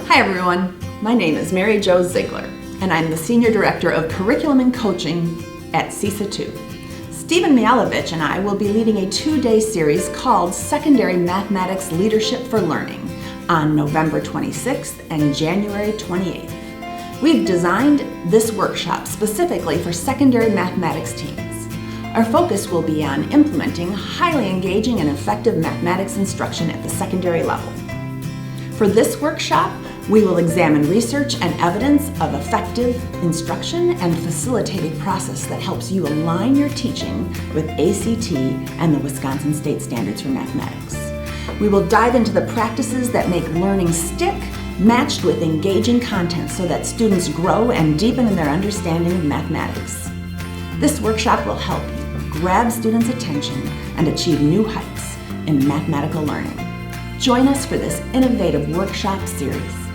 Hi everyone, my name is Mary Jo Ziegler, and I'm the Senior Director of Curriculum and Coaching at CESA 2. Stephen Mialovich and I will be leading a 2-day series called Secondary Mathematics Leadership for Learning on November 26th and January 28th. We've designed this workshop specifically for secondary mathematics teams. Our focus will be on implementing highly engaging and effective mathematics instruction at the secondary level. For this workshop, we will examine research and evidence of effective instruction and facilitate a process that helps you align your teaching with ACT and the Wisconsin State Standards for Mathematics. We will dive into the practices that make learning stick, matched with engaging content so that students grow and deepen in their understanding of mathematics. This workshop will help you grab students' attention and achieve new heights in mathematical learning. Join us for this innovative workshop series.